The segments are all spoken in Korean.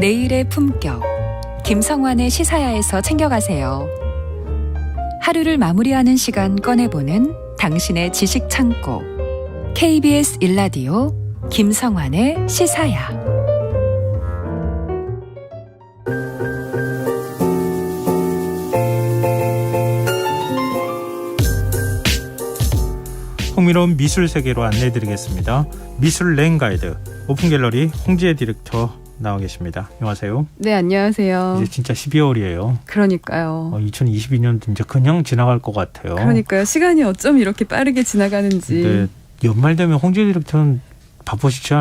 내일의 품격, 김성환의 시사야에서 챙겨가세요. 하루를 마무리하는 시간 꺼내보는 당신의 지식 창고. KBS 1라디오 김성환의 시사야. 흥미로운 미술 세계로 안내해드리겠습니다. 미술 랭 가이드 오픈갤러리 홍지혜 디렉터 나와 계십니다. 안녕하세요. 네, 안녕하세요. 이제 진짜 12월이에요. 그러니까요. 2022년 이제 그냥 지나갈 것 같아요. 그러니까요. 시간이 어쩜 이렇게 빠르게 지나가는지. 근데 연말 되면 홍지혜 디렉터는 바쁘시지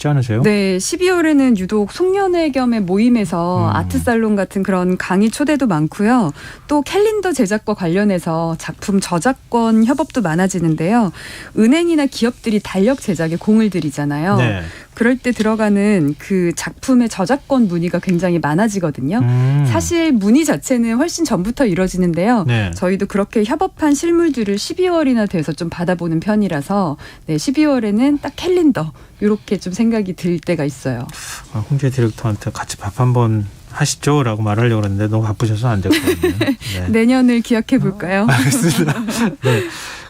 않으세요? 네, 12월에는 유독 송년회 겸의 모임에서 아트살론 같은 그런 강의 초대도 많고요. 또 캘린더 제작과 관련해서 작품 저작권 협업도 많아지는데요. 은행이나 기업들이 달력 제작에 공을 들이잖아요. 네. 그럴 때 들어가는 그 작품의 저작권 문의가 굉장히 많아지거든요. 사실 문의 자체는 훨씬 전부터 이루어지는데요. 네. 저희도 그렇게 협업한 실물들을 12월이나 돼서 좀 받아보는 편이라서 네, 12월에는 딱 캘린더 이렇게 좀 생각이 들 때가 있어요. 홍지혜 디렉터한테 같이 밥 한번 하시죠? 라고 말하려고 했는데 너무 바쁘셔서 안 됐거든요. 네. 내년을 기약해 볼까요? 알겠습니다. 네.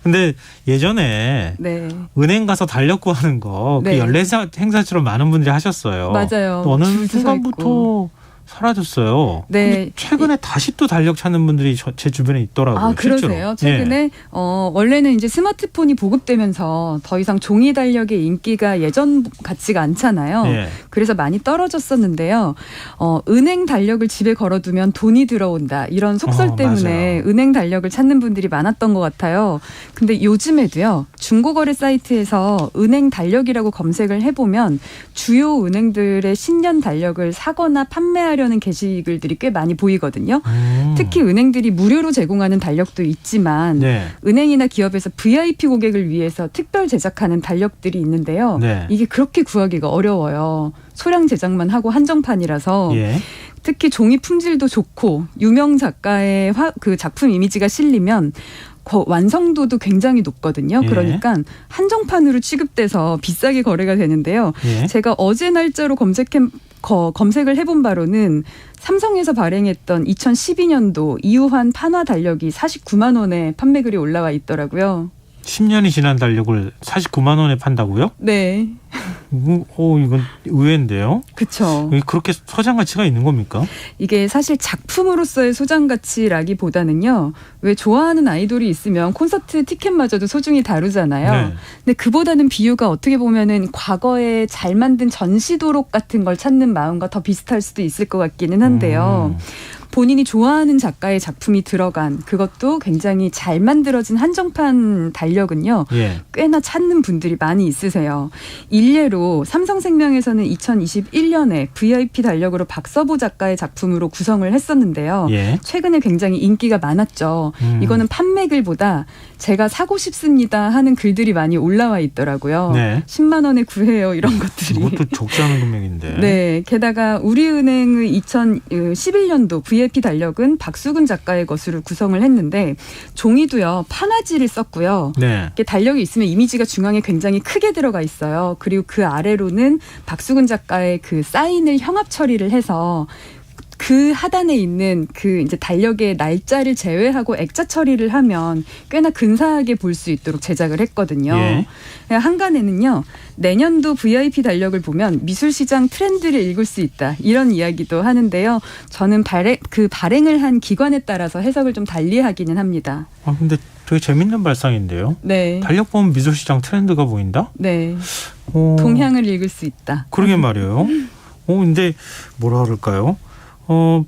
근데 예전에 네. 은행 가서 달력 구하는 거 그 네. 연례 행사처럼 많은 분들이 하셨어요. 맞아요. 또 어느 줄도 서 순간부터 있고. 사라졌어요. 네. 근데 최근에 다시 또 달력 찾는 분들이 제 주변에 있더라고요. 아, 그러세요? 최근에 예. 원래는 이제 스마트폰이 보급되면서 더 이상 종이 달력의 인기가 예전 같지가 않잖아요. 예. 그래서 많이 떨어졌었는데요. 은행 달력을 집에 걸어두면 돈이 들어온다. 이런 속설 때문에 맞아요. 은행 달력을 찾는 분들이 많았던 것 같아요. 근데 요즘에도요. 중고거래 사이트에서 은행 달력이라고 검색을 해보면 주요 은행들의 신년 달력을 사거나 판매하려는 게시글들이 꽤 많이 보이거든요. 특히 은행들이 무료로 제공하는 달력도 있지만 네. 은행이나 기업에서 VIP 고객을 위해서 특별 제작하는 달력들이 있는데요. 네. 이게 그렇게 구하기가 어려워요. 소량 제작만 하고 한정판이라서 예. 특히 종이 품질도 좋고 유명 작가의 그 작품 이미지가 실리면 완성도도 굉장히 높거든요. 예. 그러니까 한정판으로 취급돼서 비싸게 거래가 되는데요. 예. 제가 어제 날짜로 검색을 해본 바로는 삼성에서 발행했던 2012년도 이우환 판화 달력이 49만 원에 판매글이 올라와 있더라고요. 10년이 지난 달력을 49만 원에 판다고요? 네. 이건 의외인데요. 그렇죠. 그렇게 소장 가치가 있는 겁니까? 이게 사실 작품으로서의 소장 가치라기보다는요. 왜 좋아하는 아이돌이 있으면 콘서트 티켓마저도 소중히 다루잖아요. 네. 근데 그보다는 비유가 어떻게 보면은 과거에 잘 만든 전시도록 같은 걸 찾는 마음과 더 비슷할 수도 있을 것 같기는 한데요. 본인이 좋아하는 작가의 작품이 들어간 그것도 굉장히 잘 만들어진 한정판 달력은요. 예. 꽤나 찾는 분들이 많이 있으세요. 일례로 삼성생명에서는 2021년에 VIP 달력으로 박서보 작가의 작품으로 구성을 했었는데요. 예. 최근에 굉장히 인기가 많았죠. 이거는 판매글보다 제가 사고 싶습니다 하는 글들이 많이 올라와 있더라고요. 네. 10만 원에 구해요 이런 것들이. 이것도 적지 않은 금액인데. 네. 게다가 우리은행의 2011년도 VIP 달력은 박수근 작가의 것으로 구성을 했는데 종이도요. 판화지를 썼고요. 네. 이게 달력이 있으면 이미지가 중앙에 굉장히 크게 들어가 있어요. 그리고 그 아래로는 박수근 작가의 그 사인을 형압 처리를 해서 그 하단에 있는 그 이제 달력의 날짜를 제외하고 액자 처리를 하면 꽤나 근사하게 볼 수 있도록 제작을 했거든요. 예. 한간에는요. 내년도 VIP 달력을 보면 미술시장 트렌드를 읽을 수 있다. 이런 이야기도 하는데요. 저는 발행을 한 기관에 따라서 해석을 좀 달리하기는 합니다. 근데 되게 재밌는 발상인데요. 네. 달력 보면 미술시장 트렌드가 보인다? 네. 동향을 읽을 수 있다. 그러게 말이에요. 근데 뭐라 그럴까요?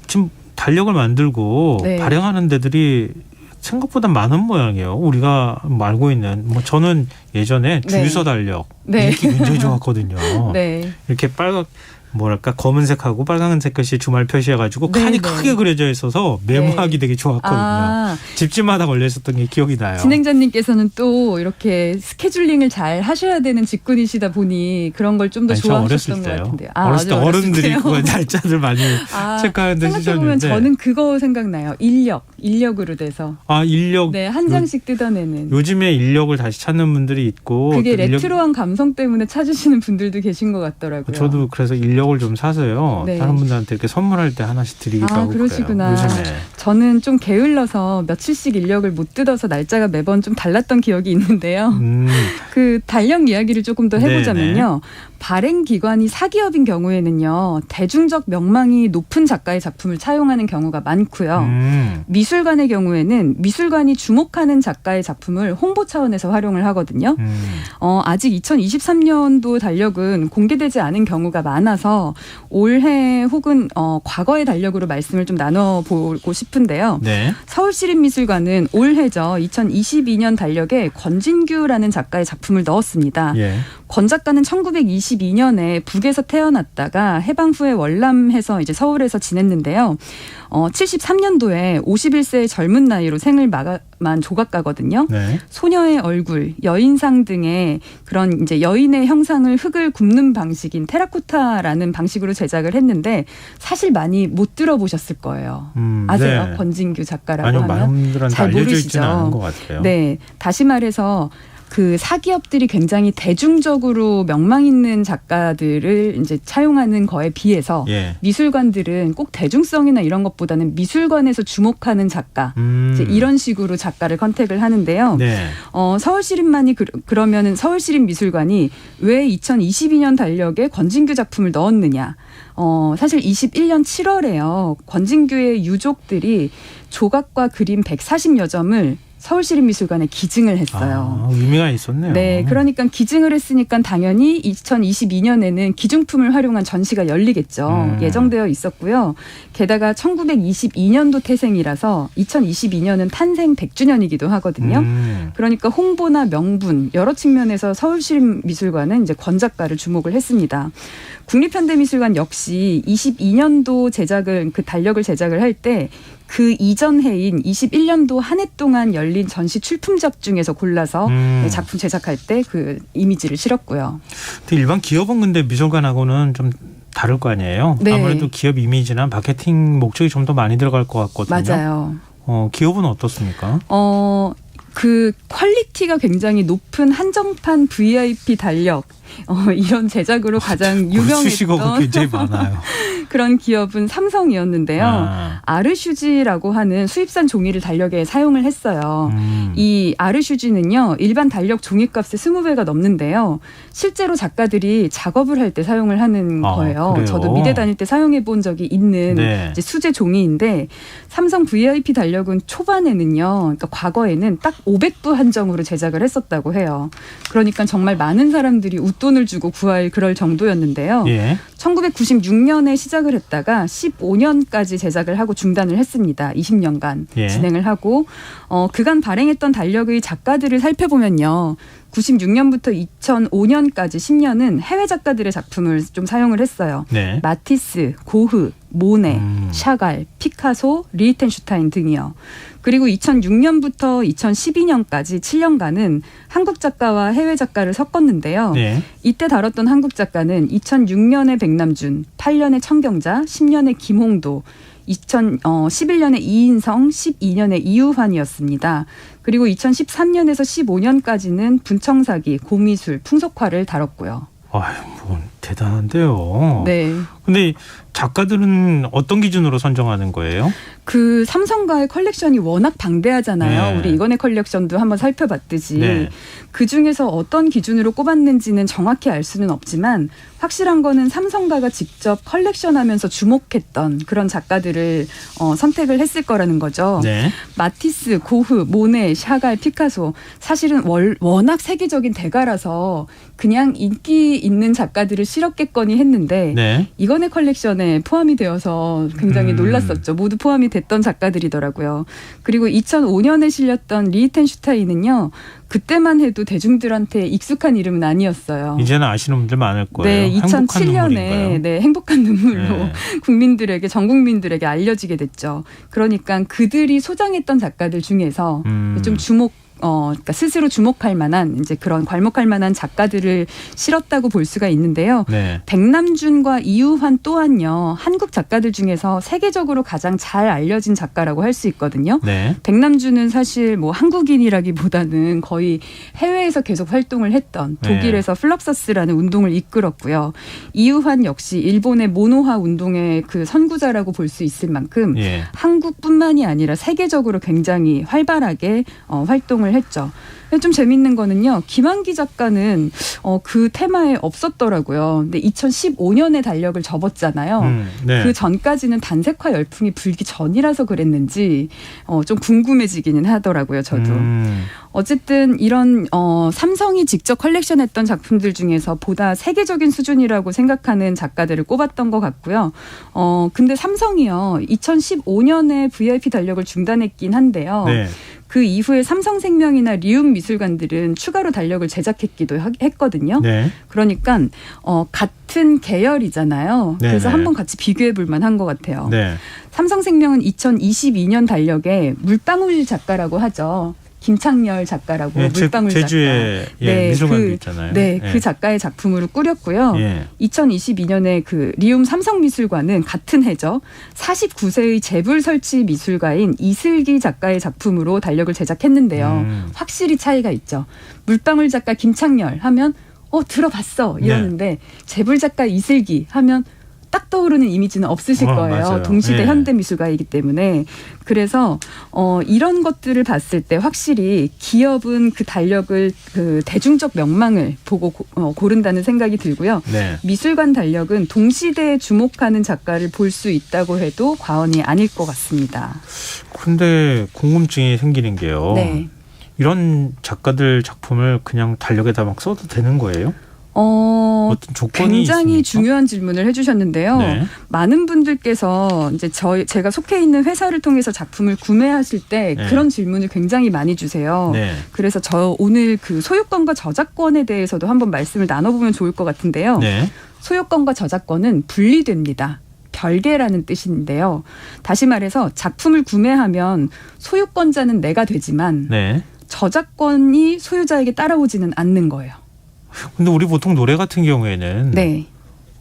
지금 달력을 만들고 네. 발행하는 데들이 생각보다 많은 모양이에요. 우리가 알고 있는 저는 예전에 주유소 달력 네. 인기 굉장히 좋았거든요. 네. 이렇게 검은색하고 빨간색 글씨 주말 표시해가지고 네, 칸이 네. 크게 그려져 있어서 메모하기 되게 좋았거든요. 집집마다 걸려 있었던 게 기억이 나요. 진행자님께서는 또 이렇게 스케줄링을 잘 하셔야 되는 직군이시다 보니 그런 걸 좀 더 좋아하셨던 것 같은데요. 어렸을 때 어른들이 그 날짜들 많이 체크하는 데 생각해보면 시절인데. 저는 그거 생각나요. 인력으로 돼서. 인력. 네, 한 장씩 뜯어내는. 요즘에 인력을 다시 찾는 분들이 있고. 그게 레트로한 감성 감성 때문에 찾으시는 분들도 계신 것 같더라고요. 저도 그래서 인력을 좀 사서요. 네. 다른 분들한테 이렇게 선물할 때 하나씩 드리기도 하고 그러시구나. 그래요. 요즘에. 저는 좀 게을러서 며칠씩 인력을 못 뜯어서 날짜가 매번 좀 달랐던 기억이 있는데요. 그 달력 이야기를 조금 더 해보자면요. 발행기관이 사기업인 경우에는요. 대중적 명망이 높은 작가의 작품을 차용하는 경우가 많고요. 미술관의 경우에는 미술관이 주목하는 작가의 작품을 홍보 차원에서 활용을 하거든요. 아직 2023년도 달력은 공개되지 않은 경우가 많아서 올해 혹은 과거의 달력으로 말씀을 좀 나눠보고 싶은데요. 네. 서울시립미술관은 올해죠. 2022년 달력에 권진규라는 작가의 작품을 넣었습니다. 예. 권 작가는 1922년에 북에서 태어났다가 해방 후에 월남해서 이제 서울에서 지냈는데요. 73년도에 51세의 젊은 나이로 생을 마감한 조각가거든요. 네. 소녀의 얼굴, 여인상 등의 그런 이제 여인의 형상을 흙을 굽는 방식인 테라코타라는 방식으로 제작을 했는데 사실 많이 못 들어보셨을 거예요. 아세요? 네. 권진규 작가라고 아니요, 하면 많은 분들한테 잘 알려져 모르시죠. 있지는 않은 것 같아요. 네, 다시 말해서 그 사기업들이 굉장히 대중적으로 명망 있는 작가들을 이제 차용하는 거에 비해서 예. 미술관들은 꼭 대중성이나 이런 것보다는 미술관에서 주목하는 작가 이제 이런 식으로 작가를 컨택을 하는데요. 네. 서울시립만이 그러면은 서울시립미술관이 왜 2022년 달력에 권진규 작품을 넣었느냐? 사실 21년 7월에요. 권진규의 유족들이 조각과 그림 140여 점을 서울시립미술관에 기증을 했어요. 의미가 있었네요. 네, 그러니까 기증을 했으니까 당연히 2022년에는 기증품을 활용한 전시가 열리겠죠. 예정되어 있었고요. 게다가 1922년도 태생이라서 2022년은 탄생 100주년이기도 하거든요. 그러니까 홍보나 명분 여러 측면에서 서울시립미술관은 이제 권 작가를 주목을 했습니다. 국립현대미술관 역시 22년도 제작을 그 달력을 제작을 할 때 그 이전 해인 21년도 한 해 동안 열린 전시 출품작 중에서 골라서 작품 제작할 때 그 이미지를 실었고요. 일반 기업은 근데 미술관하고는 좀 다를 거 아니에요? 네. 아무래도 기업 이미지나 마케팅 목적이 좀 더 많이 들어갈 것 같거든요. 맞아요. 기업은 어떻습니까? 그 퀄리티가 굉장히 높은 한정판 VIP 달력 이런 제작으로 가장 수식어가 유명했던 굉장히 많아요. 그런 기업은 삼성이었는데요. 아르슈지라고 하는 수입산 종이를 달력에 사용을 했어요. 이 아르슈지는요. 일반 달력 종이값의 20배가 넘는데요. 실제로 작가들이 작업을 할 때 사용을 하는 거예요. 그래요? 저도 미대 다닐 때 사용해 본 적이 있는 네. 이제 수제 종이인데 삼성 VIP 달력은 초반에는요. 그러니까 과거에는 딱 500부 한정으로 제작을 했었다고 해요. 그러니까 정말 많은 사람들이 웃돈을 주고 구할 그럴 정도였는데요. 예. 1996년에 시작을 했다가 15년까지 제작을 하고 중단을 했습니다. 20년간 예. 진행을 하고 그간 발행했던 달력의 작가들을 살펴보면요. 96년부터 2005년까지 10년은 해외 작가들의 작품을 좀 사용을 했어요. 네. 마티스, 고흐, 모네, 샤갈, 피카소, 리히텐슈타인 등이요. 그리고 2006년부터 2012년까지 7년간은 한국 작가와 해외 작가를 섞었는데요. 네. 이때 다뤘던 한국 작가는 2006년에 백남준, 8년에 청경자, 10년에 김홍도, 2011년에 이인성, 12년에 이유환이었습니다. 그리고 2013년에서 15년까지는 분청사기, 고미술, 풍속화를 다뤘고요. 대단한데요. 네. 근데 작가들은 어떤 기준으로 선정하는 거예요? 그 삼성가의 컬렉션이 워낙 방대하잖아요. 네. 우리 이건의 컬렉션도 한번 살펴봤듯이. 네. 그중에서 어떤 기준으로 꼽았는지는 정확히 알 수는 없지만 확실한 거는 삼성가가 직접 컬렉션하면서 주목했던 그런 작가들을 선택을 했을 거라는 거죠. 네. 마티스, 고흐, 모네, 샤갈, 피카소 사실은 워낙 세계적인 대가라서 그냥 인기 있는 작가들을 실었겠거니 했는데 네. 이건의 컬렉션에 포함이 되어서 굉장히 놀랐었죠. 모두 포함이 됐던 작가들이더라고요. 그리고 2005년에 실렸던 리히텐슈타인은요. 그때만 해도 대중들한테 익숙한 이름은 아니었어요. 이제는 아시는 분들 많을 거예요. 네, 행복한 2007년에 네, 행복한 눈물로 네. 국민들에게 전 국민들에게 알려지게 됐죠. 그러니까 그들이 소장했던 작가들 중에서 좀 주목 그러니까 스스로 주목할 만한 이제 그런 괄목할 만한 작가들을 실었다고 볼 수가 있는데요. 네. 백남준과 이우환 또한요. 한국 작가들 중에서 세계적으로 가장 잘 알려진 작가라고 할 수 있거든요. 네. 백남준은 사실 뭐 한국인이라기보다는 거의 해외에서 계속 활동을 했던 독일에서 플럭서스라는 운동을 이끌었고요. 이우환 역시 일본의 모노화 운동의 그 선구자라고 볼 수 있을 만큼 예. 한국뿐만이 아니라 세계적으로 굉장히 활발하게 활동을 했죠. 좀 재밌는 거는요. 김한기 작가는 그 테마에 없었더라고요. 근데 2015년에 달력을 접었잖아요. 네. 그 전까지는 단색화 열풍이 불기 전이라서 그랬는지 좀 궁금해지기는 하더라고요. 저도. 어쨌든 이런 삼성이 직접 컬렉션했던 작품들 중에서 보다 세계적인 수준이라고 생각하는 작가들을 꼽았던 것 같고요. 근데 삼성이요. 2015년에 VIP 달력을 중단했긴 한데요. 네. 그 이후에 삼성생명이나 리움 미술관들은 추가로 달력을 제작했기도 했거든요. 네. 그러니까 같은 계열이잖아요. 네, 그래서 네. 한번 같이 비교해 볼 만한 것 같아요. 네. 삼성생명은 2022년 달력에 물방울 작가라고 하죠. 김창렬 작가라고 예, 물방울 제주에 작가. 예, 미술관도 있잖아요. 네, 예. 그 작가의 작품으로 꾸렸고요. 예. 2022년에 그 리움 삼성미술관은 같은 해죠. 49세의 재불 설치 미술가인 이슬기 작가의 작품으로 달력을 제작했는데요. 확실히 차이가 있죠. 물방울 작가 김창렬 하면 들어봤어 이러는데 재불 작가 이슬기 하면 딱 떠오르는 이미지는 없으실 거예요. 맞아요. 동시대 예. 현대미술가이기 때문에. 그래서 이런 것들을 봤을 때 확실히 기업은 그 달력을 그 대중적 명망을 보고 고른다는 생각이 들고요. 네. 미술관 달력은 동시대에 주목하는 작가를 볼 수 있다고 해도 과언이 아닐 것 같습니다. 근데 궁금증이 생기는 게요. 네. 이런 작가들 작품을 그냥 달력에다 막 써도 되는 거예요? 어떤 조건이 굉장히 있습니까? 중요한 질문을 해주셨는데요. 네. 많은 분들께서 이제 제가 속해 있는 회사를 통해서 작품을 구매하실 때 네. 그런 질문을 굉장히 많이 주세요. 네. 그래서 저 오늘 그 소유권과 저작권에 대해서도 한번 말씀을 나눠보면 좋을 것 같은데요. 네. 소유권과 저작권은 분리됩니다. 별개라는 뜻인데요. 다시 말해서 작품을 구매하면 소유권자는 내가 되지만 네. 저작권이 소유자에게 따라오지는 않는 거예요. 근데 우리 보통 노래 같은 경우에는 네.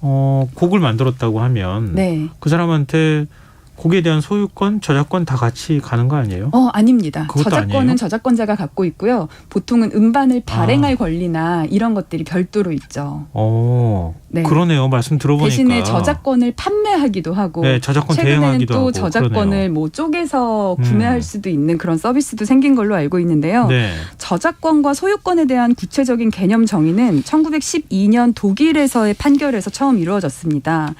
곡을 만들었다고 하면 네. 그 사람한테 곡에 대한 소유권, 저작권 다 같이 가는 거 아니에요? 아닙니다. 그것도 저작권은 아니에요? 저작권자가 갖고 있고요. 보통은 음반을 발행할 권리나 이런 것들이 별도로 있죠. 네. 그러네요. 말씀 들어보니까. 대신에 저작권을 판매하기도 하고 네, 저작권 최근에는 대행하기도 또 하고 저작권을 그러네요. 뭐 쪼개서 구매할 수도 있는 그런 서비스도 생긴 걸로 알고 있는데요. 네. 저작권과 소유권에 대한 구체적인 개념 정의는 1912년 독일에서의 판결에서 처음 이루어졌습니다.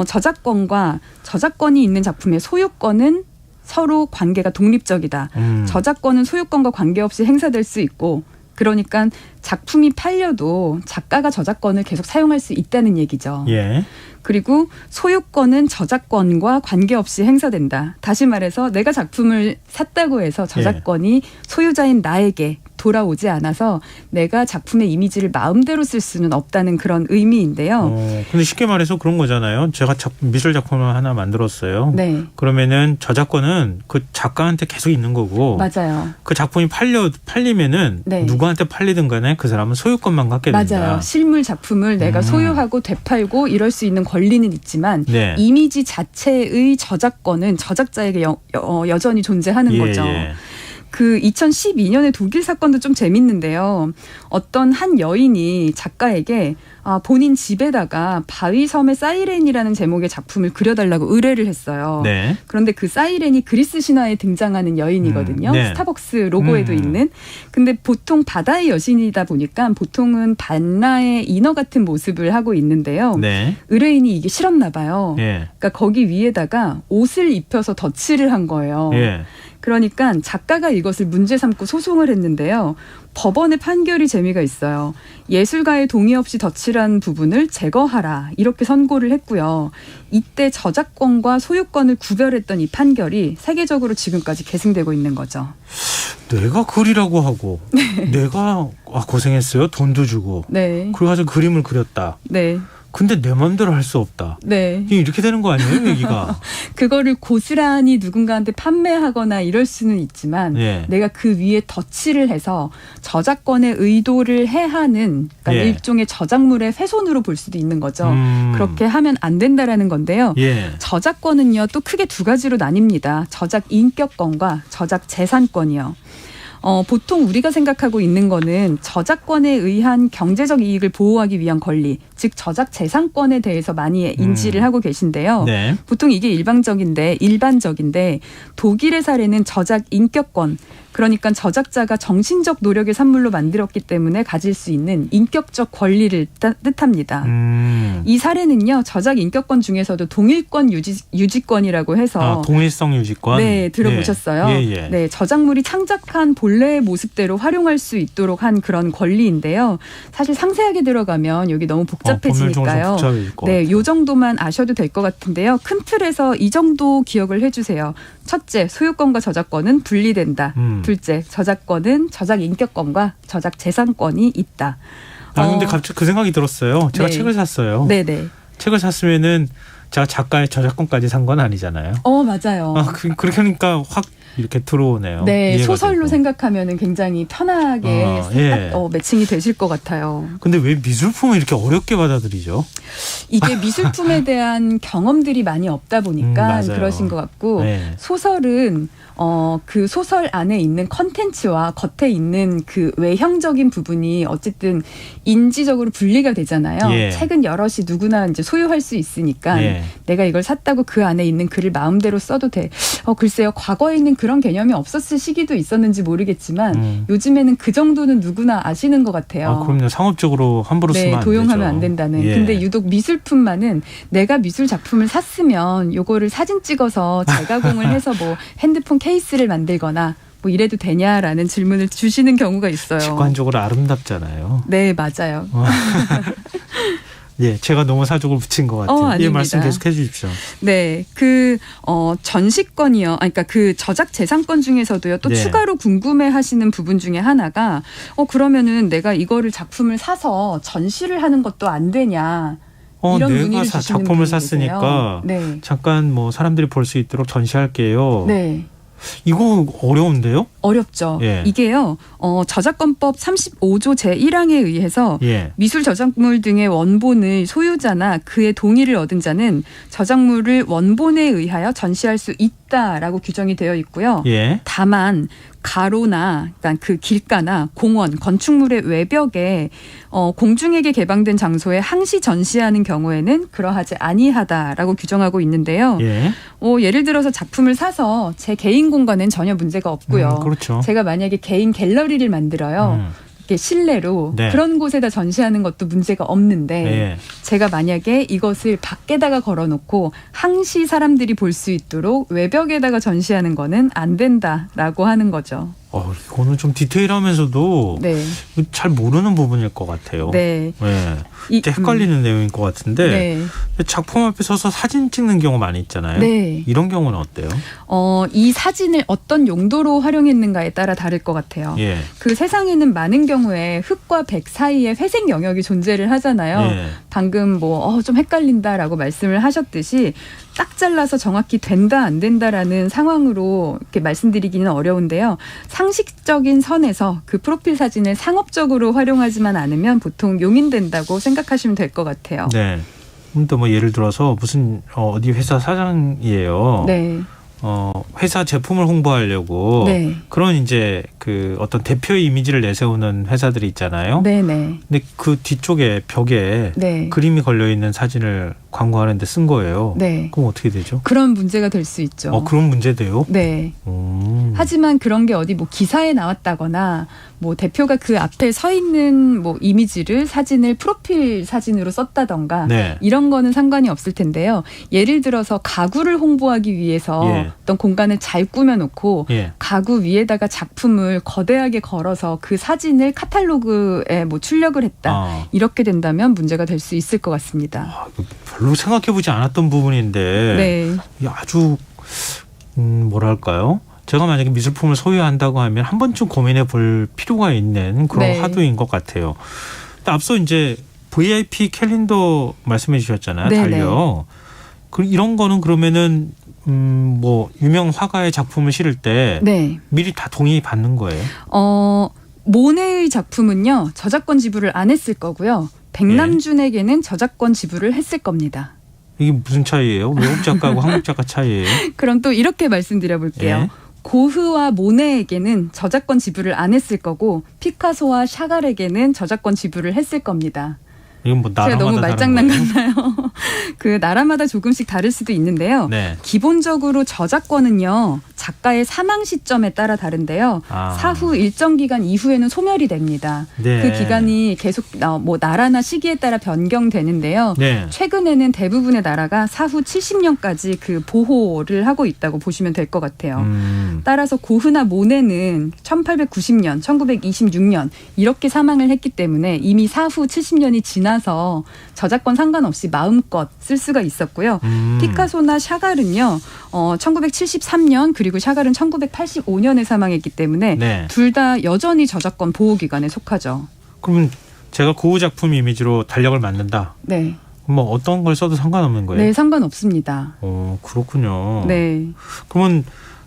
저작권과 저작권이 있는 작품의 소유권은 서로 관계가 독립적이다. 저작권은 소유권과 관계없이 행사될 수 있고 그러니까 작품이 팔려도 작가가 저작권을 계속 사용할 수 있다는 얘기죠. 예. 그리고 소유권은 저작권과 관계없이 행사된다. 다시 말해서 내가 작품을 샀다고 해서 저작권이 소유자인 나에게 돌아오지 않아서 내가 작품의 이미지를 마음대로 쓸 수는 없다는 그런 의미인데요. 근데 쉽게 말해서 그런 거잖아요. 제가 미술 작품을 하나 만들었어요. 네. 그러면은 저작권은 그 작가한테 계속 있는 거고. 맞아요. 그 작품이 팔리면은 네. 누구한테 팔리든 간에 그 사람은 소유권만 갖게 된다. 맞아요. 실물 작품을 내가 소유하고 되팔고 이럴 수 있는 권리는 있지만 네. 이미지 자체의 저작권은 저작자에게 여전히 존재하는 거죠. 예. 그 2012년의 독일 사건도 좀 재밌는데요. 어떤 한 여인이 작가에게 본인 집에다가 바위섬의 사이렌이라는 제목의 작품을 그려달라고 의뢰를 했어요. 네. 그런데 그 사이렌이 그리스 신화에 등장하는 여인이거든요. 네. 스타벅스 로고에도 있는. 근데 보통 바다의 여신이다 보니까 보통은 반나의 인어 같은 모습을 하고 있는데요. 네. 의뢰인이 이게 싫었나 봐요. 예. 그러니까 거기 위에다가 옷을 입혀서 덧칠을 한 거예요. 예. 그러니까 작가가 이것을 문제 삼고 소송을 했는데요. 법원의 판결이 재미가 있어요. 예술가의 동의 없이 덧칠한 부분을 제거하라 이렇게 선고를 했고요. 이때 저작권과 소유권을 구별했던 이 판결이 세계적으로 지금까지 계승되고 있는 거죠. 내가 그리라고 하고 내가 고생했어요. 돈도 주고. 네. 그래가지고 그림을 그렸다. 네. 근데 내 마음대로 할 수 없다. 네. 이렇게 되는 거 아니에요, 여기가? 그거를 고스란히 누군가한테 판매하거나 이럴 수는 있지만 예. 내가 그 위에 덧칠을 해서 저작권의 의도를 해하는 그러니까 예. 일종의 저작물의 훼손으로 볼 수도 있는 거죠. 그렇게 하면 안 된다라는 건데요. 예. 저작권은요 또 크게 두 가지로 나뉩니다. 저작 인격권과 저작 재산권이요. 보통 우리가 생각하고 있는 거는 저작권에 의한 경제적 이익을 보호하기 위한 권리, 즉 저작 재산권에 대해서 많이 인지를 하고 계신데요. 네. 보통 이게 일반적인데 독일의 사례는 저작 인격권, 그러니까 저작자가 정신적 노력의 산물로 만들었기 때문에 가질 수 있는 인격적 권리를 뜻합니다. 이 사례는요. 저작 인격권 중에서도 동일권 유지권이라고 해서 동일성 유지권. 네, 들어보셨어요? 예. 예. 네, 저작물이 창작한 본래의 모습대로 활용할 수 있도록 한 그런 권리인데요. 사실 상세하게 들어가면 여기 너무 복잡해지니까요. 네, 요 정도만 아셔도 될 것 같은데요. 큰 틀에서 이 정도 기억을 해주세요. 첫째, 소유권과 저작권은 분리된다. 둘째, 저작권은 저작 인격권과 저작 재산권이 있다. 근데 갑자기 그 생각이 들었어요. 제가 네. 책을 샀어요. 네네. 책을 샀으면은 제가 작가의 저작권까지 산 건 아니잖아요. 맞아요. 그렇게 하니까 확 이렇게 들어오네요. 네, 이해가 소설로 되고. 생각하면은 굉장히 편하게 예. 매칭이 되실 것 같아요. 근데 왜 미술품을 이렇게 어렵게 받아들이죠? 이게 미술품에 대한 경험들이 많이 없다 보니까 맞아요. 그러신 것 같고 네. 소설은 그 소설 안에 있는 컨텐츠와 겉에 있는 그 외형적인 부분이 어쨌든 인지적으로 분리가 되잖아요. 예. 책은 여럿이 누구나 이제 소유할 수 있으니까 예. 내가 이걸 샀다고 그 안에 있는 글을 마음대로 써도 돼. 글쎄요. 과거에는 그런 개념이 없었을 시기도 있었는지 모르겠지만 요즘에는 그 정도는 누구나 아시는 것 같아요. 그럼요. 상업적으로 함부로 쓰면 안 되죠. 도용하면 안 된다는. 예. 근데 유독 미술품만은 내가 미술 작품을 샀으면 요거를 사진 찍어서 재가공을 해서 뭐 핸드폰 케이스를 만들거나 뭐 이래도 되냐라는 질문을 주시는 경우가 있어요. 직관적으로 아름답잖아요. 네, 맞아요. 예, 제가 너무 사족을 붙인 것 같아요. 아닙니다. 예, 말씀 계속 해주십시오. 네, 전시권이요. 그러니까 그 저작 재산권 중에서도요. 또 네. 추가로 궁금해하시는 부분 중에 하나가 그러면은 내가 이거를 작품을 사서 전시를 하는 것도 안 되냐? 이런 내가 문의를 주시는 작품을 분이 샀으니까 계세요. 네. 잠깐 뭐 사람들이 볼 수 있도록 전시할게요. 네. 이거 어려운데요? 어렵죠. 예. 이게요. 저작권법 35조 제1항에 의해서 예. 미술 저작물 등의 원본을 소유자나 그의 동의를 얻은 자는 저작물을 원본에 의하여 전시할 수 있다라고 규정이 되어 있고요. 예. 다만 가로나 그러니까 그 길가나 공원, 건축물의 외벽에 공중에게 개방된 장소에 항시 전시하는 경우에는 그러하지 아니하다라고 규정하고 있는데요. 예. 예를 들어서 작품을 사서 제 개인 공간엔 전혀 문제가 없고요. 그렇죠. 제가 만약에 개인 갤러리를 만들어요. 이렇게 실내로 네. 그런 곳에다 전시하는 것도 문제가 없는데 예. 제가 만약에 이것을 밖에다가 걸어놓고 항시 사람들이 볼 수 있도록 외벽에다가 전시하는 거는 안 된다라고 하는 거죠. 이거는 좀 디테일하면서도 네. 잘 모르는 부분일 것 같아요. 네. 예. 이제 헷갈리는 내용인 것 같은데 네. 작품 앞에 서서 사진 찍는 경우 많이 있잖아요. 네. 이런 경우는 어때요? 이 사진을 어떤 용도로 활용했는가에 따라 다를 것 같아요. 예. 그 세상에는 많은 경우에 흑과 백 사이에 회색 영역이 존재를 하잖아요. 예. 방금 좀 헷갈린다라고 말씀을 하셨듯이 딱 잘라서 정확히 된다 안 된다라는 상황으로 이렇게 말씀드리기는 어려운데요. 상식적인 선에서 그 프로필 사진을 상업적으로 활용하지만 않으면 보통 용인된다고 생각하시면 될 것 같아요. 네. 또 뭐 예를 들어서 무슨 어디 회사 사장이에요. 네. 회사 제품을 홍보하려고 네. 그런 이제 그 어떤 대표의 이미지를 내세우는 회사들이 있잖아요. 네네. 근데 그 뒤쪽에 벽에 네. 그림이 걸려 있는 사진을 광고하는데 쓴 거예요. 네. 그럼 어떻게 되죠? 그런 문제가 될 수 있죠. 그런 문제돼요? 네. 하지만 그런 게 어디 뭐 기사에 나왔다거나 뭐 대표가 그 앞에 서 있는 뭐 이미지를 사진을 프로필 사진으로 썼다던가 네. 이런 거는 상관이 없을 텐데요. 예를 들어서 가구를 홍보하기 위해서 예. 어떤 공간을 잘 꾸며놓고 예. 가구 위에다가 작품을 거대하게 걸어서 그 사진을 카탈로그에 뭐 출력을 했다. 이렇게 된다면 문제가 될 수 있을 것 같습니다. 이거 별로 생각해보지 않았던 부분인데 네. 이게 아주 뭐랄까요? 제가 만약에 미술품을 소유한다고 하면 한 번쯤 고민해 볼 필요가 있는 그런 네. 화두인 것 같아요. 근데 앞서 이제 VIP 캘린더 말씀해 주셨잖아요. 네네. 달력. 이런 거는 그러면은 뭐 유명 화가의 작품을 실을 때 네. 미리 다 동의 받는 거예요? 모네의 작품은요. 저작권 지불을 안 했을 거고요. 백남준에게는 저작권 지불을 했을 겁니다. 이게 무슨 차이예요? 외국 작가하고 한국 작가 차이예요? 그럼 또 이렇게 말씀드려 볼게요. 예. 고흐와 모네에게는 저작권 지불을 안 했을 거고 피카소와 샤갈에게는 저작권 지불을 했을 겁니다. 이건 뭐 제가 나라마다 너무 다른 말장난 거예요? 같나요? 그 나라마다 조금씩 다를 수도 있는데요. 네. 기본적으로 저작권은요. 작가의 사망 시점에 따라 다른데요. 아. 사후 일정 기간 이후에는 소멸이 됩니다. 네. 그 기간이 계속 뭐 나라나 시기에 따라 변경되는데요. 네. 최근에는 대부분의 나라가 사후 70년까지 그 보호를 하고 있다고 보시면 될 것 같아요. 따라서 고흐나 모네는 1890년, 1926년 이렇게 사망을 했기 때문에 이미 사후 70년이 지나서 저작권 상관없이 마음껏 쓸 수가 있었고요. 피카소나 샤갈은요. 1973년 그리고 샤갈은 1985년에 사망했기 때문에 네. 둘 다 여전히 저작권 보호 기관에 속하죠. 그러면 제가 고흐 작품 이미지로 달력을 만든다. 네. 뭐 어떤 걸 써도 상관없는 거예요? 네, 상관없습니다. 그렇군요. 네. 그러면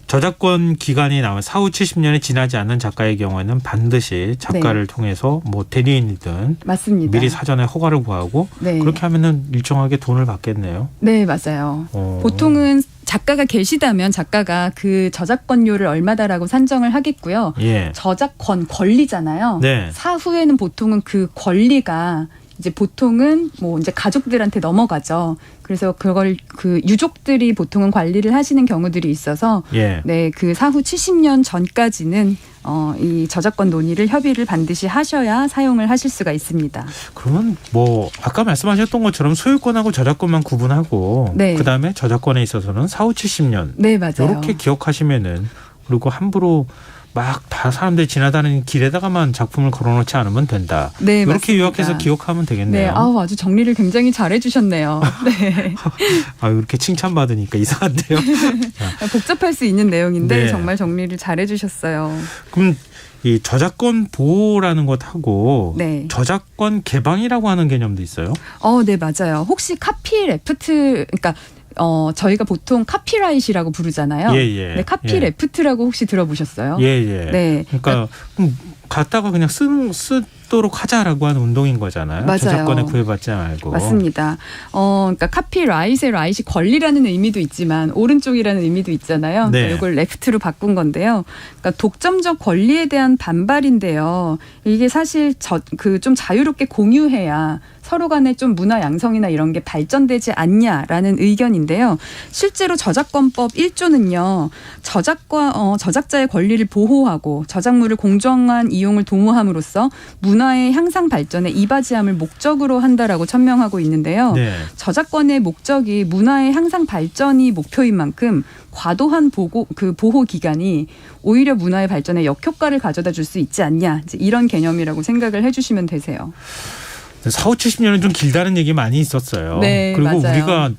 저작권 기간이 나면 사후 70년이 지나지 않는 작가의 경우에는 반드시 작가를 통해서 뭐 대리인이든 맞습니다. 미리 사전에 허가를 구하고 네. 그렇게 하면은 일정하게 돈을 받겠네요. 네, 맞아요. 보통은 작가가 계시다면 작가가 그 저작권료를 얼마다라고 산정을 하겠고요. 예. 저작권 권리잖아요. 네. 사후에는 보통은 그 권리가 이제 보통은 뭐 이제 가족들한테 넘어가죠. 그래서 그걸 그 유족들이 보통은 관리를 하시는 경우들이 있어서 예. 네, 그 사후 70년 전까지는 이 저작권 논의를 협의를 반드시 하셔야 사용을 하실 수가 있습니다. 그러면 뭐 아까 말씀하셨던 것처럼 소유권하고 저작권만 구분하고 네. 그다음에 저작권에 있어서는 사후 70년 네, 맞아요. 이렇게 기억하시면은 그리고 함부로 막 다 사람들이 지나다니는 길에다가만 작품을 걸어놓지 않으면 된다. 네, 이렇게 맞습니다. 요약해서 기억하면 되겠네요. 네, 아주 정리를 굉장히 잘해 주셨네요. 네. 이렇게 칭찬받으니까 이상한데요. 자, 복잡할 수 있는 내용인데 네. 정말 정리를 잘해 주셨어요. 그럼 이 저작권 보호라는 것하고 네. 저작권 개방이라고 하는 개념도 있어요? 네, 맞아요. 혹시 카피레프트, 그러니까 저희가 보통 카피라이트라고 부르잖아요. 예, 예. 네, 카피레프트라고 혹시 들어보셨어요? 예, 예. 네. 그러니까 갖다가 그냥 쓰도록 하자라고 하는 운동인 거잖아요. 맞아요. 저작권에 구애받지 말고. 맞습니다. 그러니까 카피라이트의 라이트이 권리라는 의미도 있지만 오른쪽이라는 의미도 있잖아요. 네. 그러니까 이걸 레프트로 바꾼 건데요. 그러니까 독점적 권리에 대한 반발인데요. 이게 사실 좀 자유롭게 공유해야 서로 간에 좀 문화 양성이나 이런 게 발전되지 않냐라는 의견인데요. 실제로 저작권법 1조는요. 저작자의 권리를 보호하고 저작물을 공정한 이용을 도모함으로써 문화의 향상 발전에 이바지함을 목적으로 한다라고 천명하고 있는데요. 네. 저작권의 목적이 문화의 향상 발전이 목표인 만큼 과도한 보호 기간이 오히려 문화의 발전에 역효과를 가져다 줄 수 있지 않냐. 이제 이런 개념이라고 생각을 해주시면 되세요. 4, 50, 70년은 좀 길다는 얘기 많이 있었어요. 네, 그리고 맞아요.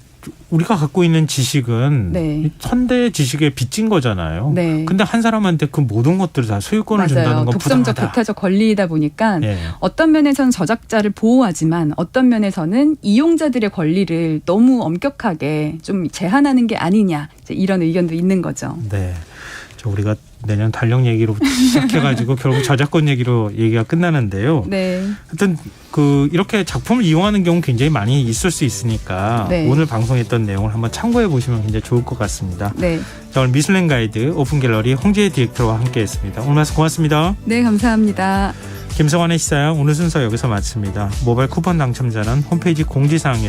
우리가 갖고 있는 지식은 네. 현대 지식의 빚진 거잖아요. 네. 근데 한 사람한테 그 모든 것들을 다 소유권을 맞아요. 준다는 건 독점적 부당하다. 객타적 권리이다 보니까 예. 어떤 면에서는 저작자를 보호하지만 어떤 면에서는 이용자들의 권리를 너무 엄격하게 좀 제한하는 게 아니냐. 이제 이런 의견도 있는 거죠. 네. 우리가 내년 달력 얘기로 시작해가지고 결국 저작권 얘기로 얘기가 끝나는데요. 네. 하여튼 이렇게 작품을 이용하는 경우 굉장히 많이 있을 수 있으니까 네. 오늘 방송했던 내용을 한번 참고해 보시면 굉장히 좋을 것 같습니다. 네. 자, 오늘 미술랭 가이드 오픈 갤러리 홍지혜 디렉터와 함께했습니다. 오늘 말씀 고맙습니다. 네, 감사합니다. 김성환의 시사양 오늘 순서 여기서 마칩니다. 모바일 쿠폰 당첨자는 홈페이지 공지사항에서